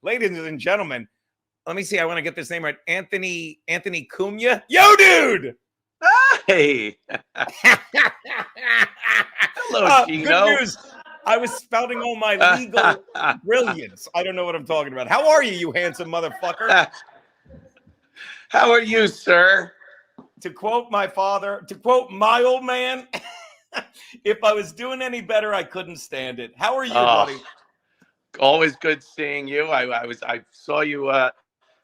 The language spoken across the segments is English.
ladies and gentlemen, let me see. I want to get this name right. Anthony Cumia. Yo, dude. Hey. Hello, Geno. Good news. I was spouting all my legal brilliance. I don't know what I'm talking about. How are you, you handsome motherfucker? How are you, sir? To quote my father, to quote my old man, if I was doing any better, I couldn't stand it. How are you, buddy? Always good seeing you. I saw you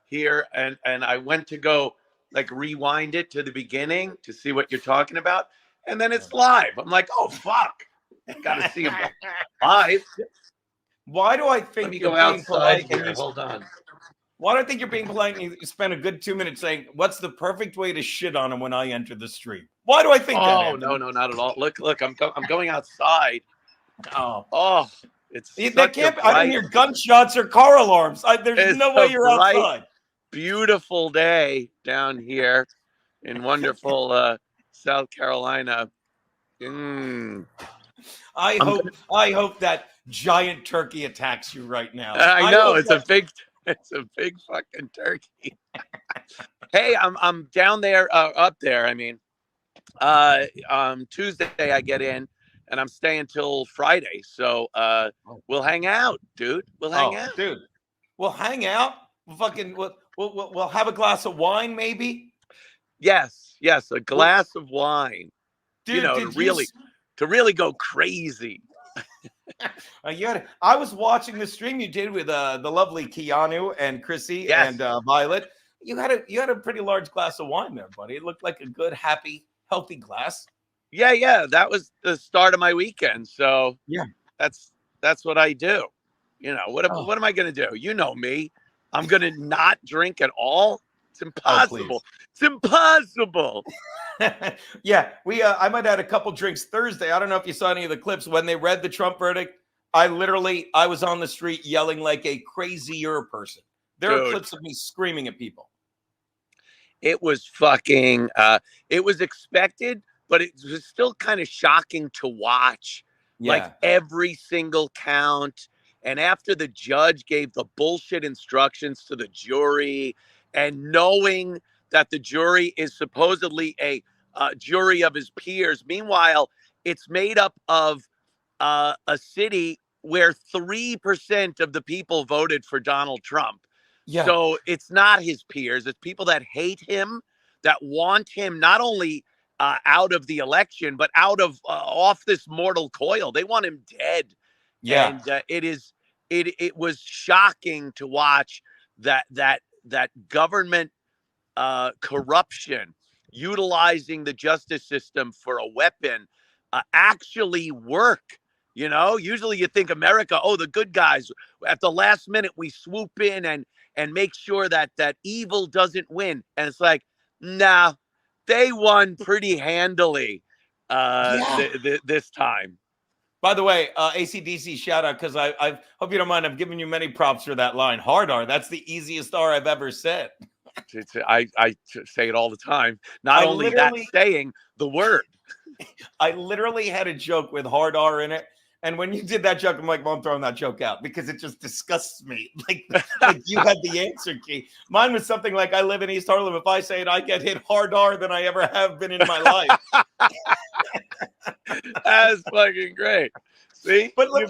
here, and I went to go like rewind it to the beginning to see what you're talking about, and then it's live. I'm like, oh fuck, gotta see him live. Why do I think Let me you're go being outside polite? here. Hold on. Why do I think you're being polite and you spend a good 2 minutes saying, what's the perfect way to shit on him when I enter the stream? Why do I think that? Oh, no, not at all. Look, I'm going outside. Oh, it's that can't be, I didn't hear gunshots or car alarms. There's no way you're outside. Beautiful day down here in wonderful South Carolina. I hope that giant turkey attacks you right now. I know it's a big fucking turkey. Hey, I'm down there, up there. I mean, Tuesday I get in, and I'm staying till Friday. So we'll hang out, dude. We'll hang out, dude. We'll hang out. We'll have a glass of wine, maybe. Yes, a glass of wine. Dude, you know, to really go crazy. I was watching the stream you did with the lovely Keanu and Chrissy and Violet. You had a pretty large glass of wine there, buddy. It looked like a good, happy, healthy glass. Yeah. That was the start of my weekend. So yeah, that's what I do. You know, what am I going to do? You know me. I'm going to not drink at all. It's impossible. It's impossible. Yeah, I might have had a couple drinks Thursday. I don't know if you saw any of the clips when they read the Trump verdict. I was on the street yelling like a crazier person. There are clips of me screaming at people. It was fucking, it was expected, but it was still kind of shocking to watch. Yeah. Like every single count. And after the judge gave the bullshit instructions to the jury, and knowing that the jury is supposedly a jury of his peers. Meanwhile, it's made up of a city where 3% of the people voted for Donald Trump. Yeah. So it's not his peers. It's people that hate him, that want him not only out of the election, but out of off this mortal coil. They want him dead. Yeah. And it was shocking to watch that government corruption, utilizing the justice system for a weapon, actually work. You know, usually you think America, the good guys, at the last minute we swoop in and make sure that evil doesn't win. And it's like, nah, they won pretty handily this time. By the way, AC/DC shout out, because I hope you don't mind. I'm giving you many props for that line. Hard R. That's the easiest R I've ever said. I say it all the time. Not only that, saying the word. I literally had a joke with hard R in it. And when you did that joke, I'm like, well, I'm throwing that joke out because it just disgusts me. Like you had the answer key. Mine was something like, I live in East Harlem. If I say it, I get hit harder than I ever have been in my life. That's fucking great. See? But look,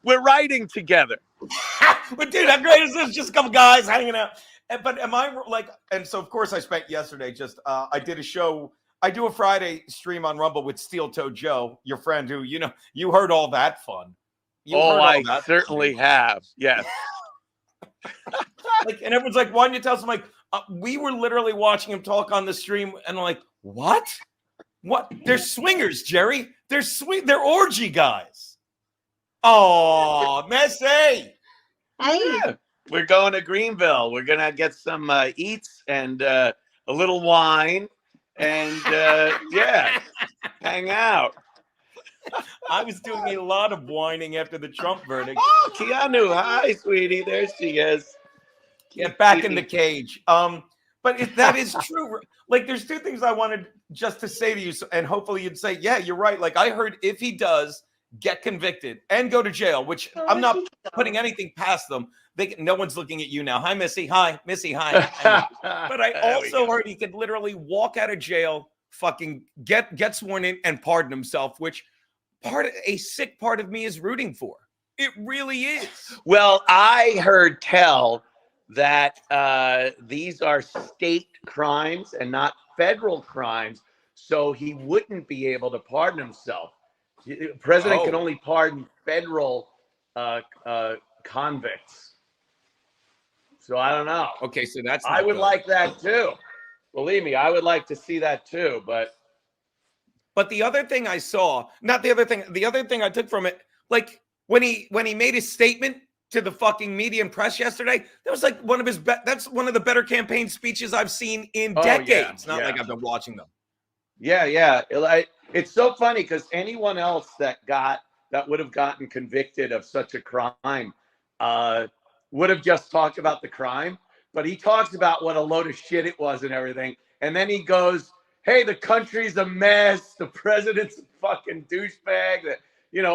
we're writing together. But dude, how great is this? Just a couple guys hanging out. But am I like, and so of course I spent yesterday I did a show. I do a Friday stream on Rumble with Steel Toe Joe, your friend who, you heard all that fun. I certainly have. Yes. And everyone's like, why didn't you tell us? I'm like, we were literally watching him talk on the stream. And I'm like, what? They're swingers, Jerry. They're orgy guys. Oh, Messi. Hey. Yeah. We're going to Greenville. We're going to get some eats and a little wine. And hang out. I was doing a lot of whining after the Trump verdict. Oh, Keanu, hi, sweetie. There she is. Get back in the cage. But that is true. Like, there's two things I wanted just to say to you, and hopefully you'd say, yeah, you're right. Like, I heard if he does get convicted and go to jail, which I'm not putting anything past them, No one's looking at you now. Hi, Missy. Hi, Missy. Hi. But I also heard he could literally walk out of jail, fucking get sworn in and pardon himself, which a sick part of me is rooting for. It really is. Well, I heard tell that these are state crimes and not federal crimes, so he wouldn't be able to pardon himself. The president can only pardon federal convicts. So I don't know. Okay, so that's I would like that too. Believe me, I would like to see that too. But the other thing I saw, not the other thing I took from it, like when he made his statement to the fucking media and press yesterday, that was like that's one of the better campaign speeches I've seen in decades. Not like I've been watching them. Yeah. It's so funny because anyone else that would have gotten convicted of such a crime would have just talked about the crime, but he talks about what a load of shit it was and everything. And then he goes, hey, the country's a mess. The president's a fucking douchebag,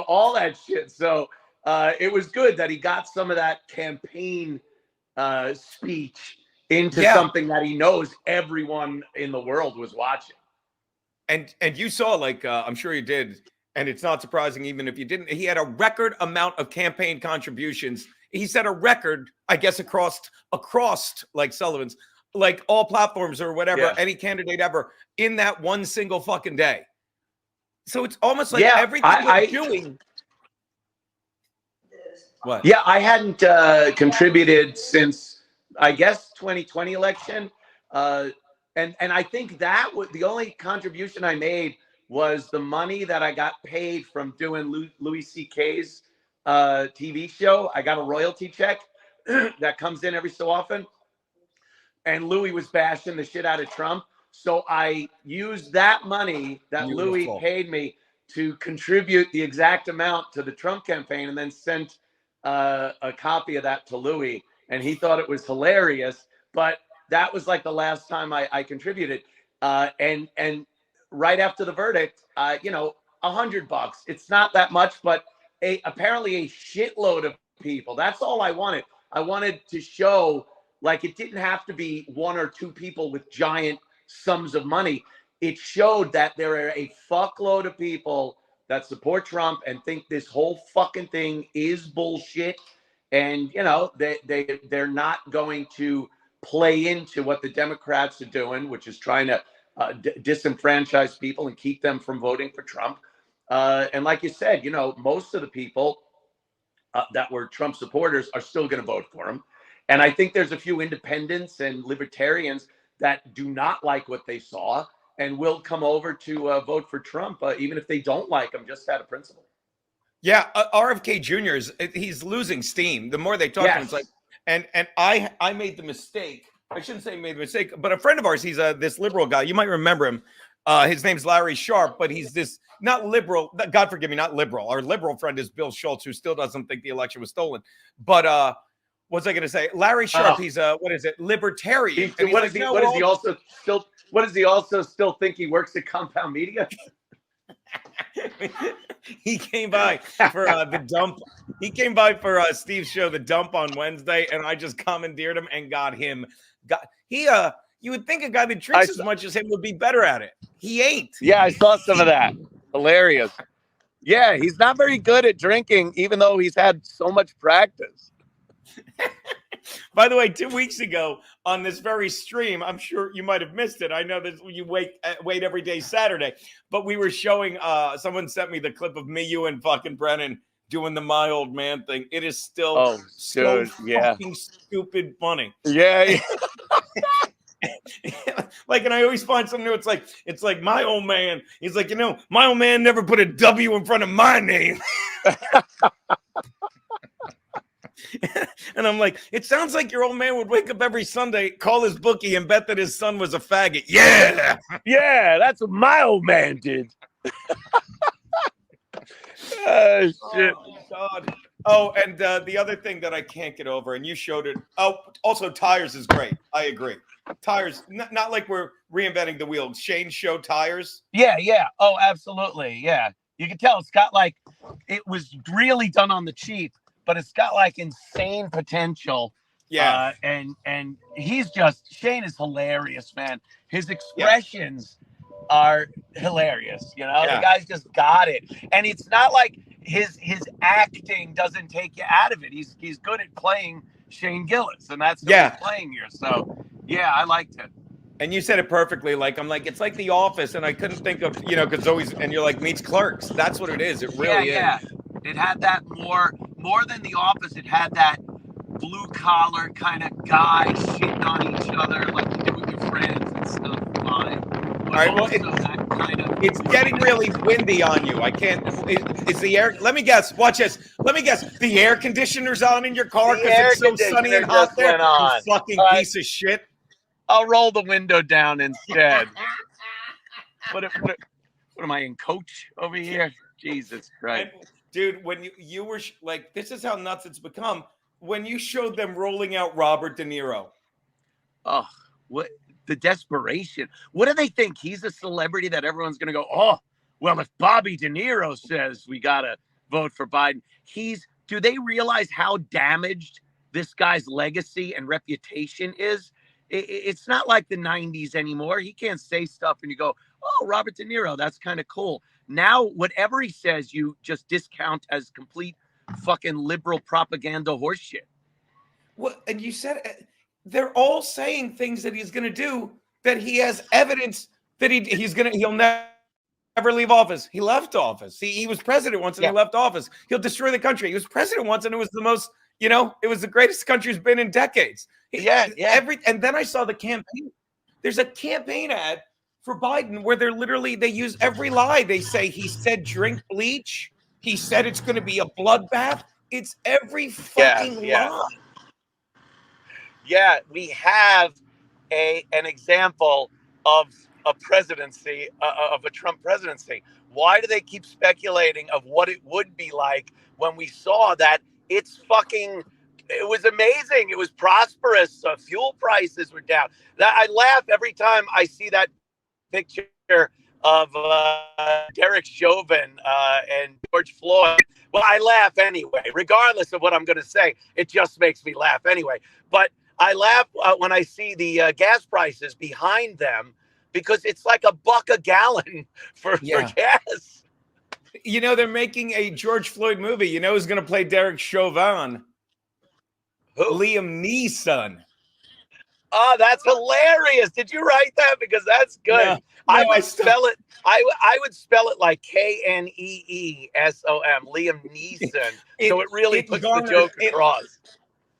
all that shit. So it was good that he got some of that campaign speech into something that he knows everyone in the world was watching. And you saw, like, I'm sure you did, and it's not surprising even if you didn't, he had a record amount of campaign contributions. He set a record, I guess, across like Sullivan's, like all platforms or whatever, any candidate ever in that one single fucking day. So it's almost like everything we're doing. What? Yeah, I hadn't contributed since, I guess, 2020 election. And I think that was the only contribution I made was the money that I got paid from doing Louis C.K.'s TV show. I got a royalty check that comes in every so often. And Louis was bashing the shit out of Trump. So I used that money that Louis paid me to contribute the exact amount to the Trump campaign and then sent a copy of that to Louis. And he thought it was hilarious. But that was like the last time I contributed. And right after the verdict, $100. It's not that much, but apparently a shitload of people. That's all I wanted. I wanted to show, like, it didn't have to be one or two people with giant sums of money. It showed that there are a fuckload of people that support Trump and think this whole fucking thing is bullshit. And, they're not going to play into what the Democrats are doing, which is trying to disenfranchise people and keep them from voting for Trump. And like you said, most of the people that were Trump supporters are still going to vote for him. And I think there's a few independents and libertarians that do not like what they saw and will come over to vote for Trump, even if they don't like him, just out of principle. Yeah, RFK Jr. He's losing steam. The more they talk to him, it's like, and I made the mistake. I shouldn't say made the mistake, but a friend of ours, he's this liberal guy. You might remember him. His name's Larry Sharp, but he's this not liberal. God forgive me, not liberal. Our liberal friend is Bill Schultz, who still doesn't think the election was stolen. But what was I going to say? Larry Sharp. He's libertarian. What does he also still think he works at Compound Media? He came by for the dump. He came by for Steve's show, The Dump, on Wednesday, and I just commandeered him and got him. You would think a guy that drinks as much as him would be better at it. He ain't. Yeah, I saw some of that. Hilarious. Yeah, he's not very good at drinking, even though he's had so much practice. By the way, 2 weeks ago on this very stream, I'm sure you might have missed it. I know that you wait every day Saturday, but we were showing. Someone sent me the clip of me, you, and fucking Brennan doing the My Old Man thing. It is still fucking stupid funny. Yeah. Like, and I always find something new. It's like my old man. He's like, my old man never put a W in front of my name. And I'm like, it sounds like your old man would wake up every Sunday, call his bookie, and bet that his son was a faggot. Yeah. Yeah, that's what my old man did. Oh, shit. Oh, God. Oh, and the other thing that I can't get over, and you showed it. Oh, also, Tires is great. I agree. Tires, not like we're reinventing the wheel. Shane showed Tires. Yeah. Oh, absolutely. Yeah. You can tell it's got it was really done on the cheap. but it's got like insane potential. Yeah. And he's just, Shane is hilarious, man. His Yeah. expressions are hilarious. You know, the Yeah. guy's just got it. And it's not like his acting doesn't take you out of it. He's good at playing Shane Gillis, and that's who Yeah. he's playing here. So yeah, I liked it. And you said it perfectly. Like, I'm like, it's like The Office, and I couldn't think of, you know, because always, and you're like, meets Clerks. That's what it is. It really is. Yeah. It had that more than The Office. It had that blue collar kind of guys shitting on each other like you do with your friends and stuff. Fine. All right. Well, it's getting really windy on you. I can't. Is the air? Let me guess. Watch this. Let me guess. The air conditioner's on in your car because it's so sunny and hot there. You fucking piece of shit. I'll roll the window down instead. What am I in coach over here? Jesus Christ. And, dude, when you were like, this is how nuts it's become. When you showed them rolling out Robert De Niro. Oh, what the desperation. What do they think? He's a celebrity that everyone's going to go, oh, well, if Bobby De Niro says we got to vote for Biden, do they realize how damaged this guy's legacy and reputation is? It's not like the 90s anymore. He can't say stuff and you go, oh, Robert De Niro, that's kind of cool. Now, whatever he says, you just discount as complete fucking liberal propaganda horseshit. Well, and you said they're all saying things that he's going to do that he has evidence that he'll never leave office. He left office. He was president once and he left office. He'll destroy the country. He was president once and it was the most, you know, it was the greatest the country's been in decades. And then I saw the campaign. There's a campaign ad for Biden where they use every lie. They say he said drink bleach. He said it's going to be a bloodbath. It's every fucking lie. Yeah, we have an example of a presidency, of a Trump presidency. Why do they keep speculating of what it would be like when we saw that it was amazing. It was prosperous. Fuel prices were down. I laugh every time I see that picture of Derek Chauvin and George Floyd. Well, I laugh anyway, regardless of what I'm going to say. It just makes me laugh anyway. But I laugh when I see the gas prices behind them because it's like $1 a gallon for gas. You know, they're making a George Floyd movie. You know who's going to play Derek Chauvin? Who? Liam Neeson. Oh, that's hilarious. Did you write that? Because that's good. No, I would spell it. I would spell it like Kneesom, Liam Neeson. So it really puts the joke across.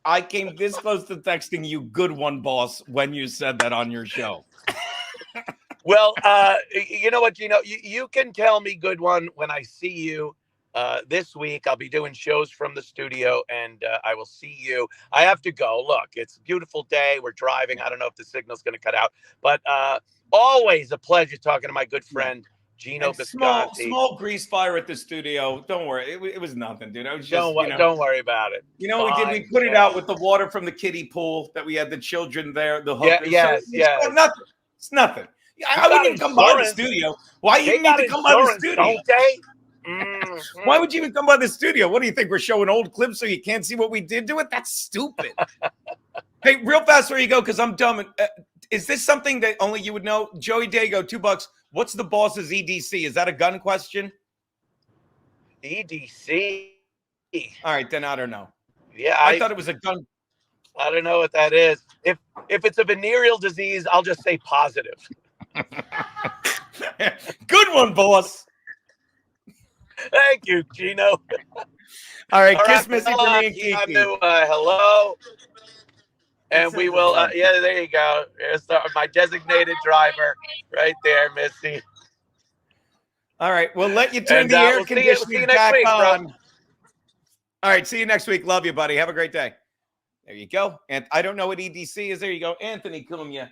I came this close to texting you "good one, boss" when you said that on your show. Well, you know what, Geno? You can tell me "good one" when I see you. This week, I'll be doing shows from the studio, and I will see you. I have to go. Look, it's a beautiful day. We're driving. I don't know if the signal's going to cut out, but always a pleasure talking to my good friend, Geno Bisconti. Small grease fire at the studio. Don't worry. It was nothing, dude. I was just, don't worry about it. You know, we put it out with the water from the kiddie pool that we had the children there, the hookers. It's nothing. I wouldn't even come by the studio. Why you need to come by the studio? Don't they? Why would you even come by the studio? What do you think? We're showing old clips so you can't see what we did to it? That's stupid. Hey, real fast where you go, because I'm dumb. Is this something that only you would know? Joey Dago, $2. What's the boss's EDC? Is that a gun question? EDC. All right, then I don't know. Yeah, I thought it was a gun. I don't know what that is. If it's a venereal disease, I'll just say positive. Good one, boss. Thank you, Geno. All right, kiss Missy for me and Kiki. Hello. And we will, there you go. There's my designated driver right there, Missy. All right, we'll let you turn the air conditioning back on. Bro. All right, see you next week. Love you, buddy. Have a great day. There you go. And I don't know what EDC is. There you go. Anthony Cumia.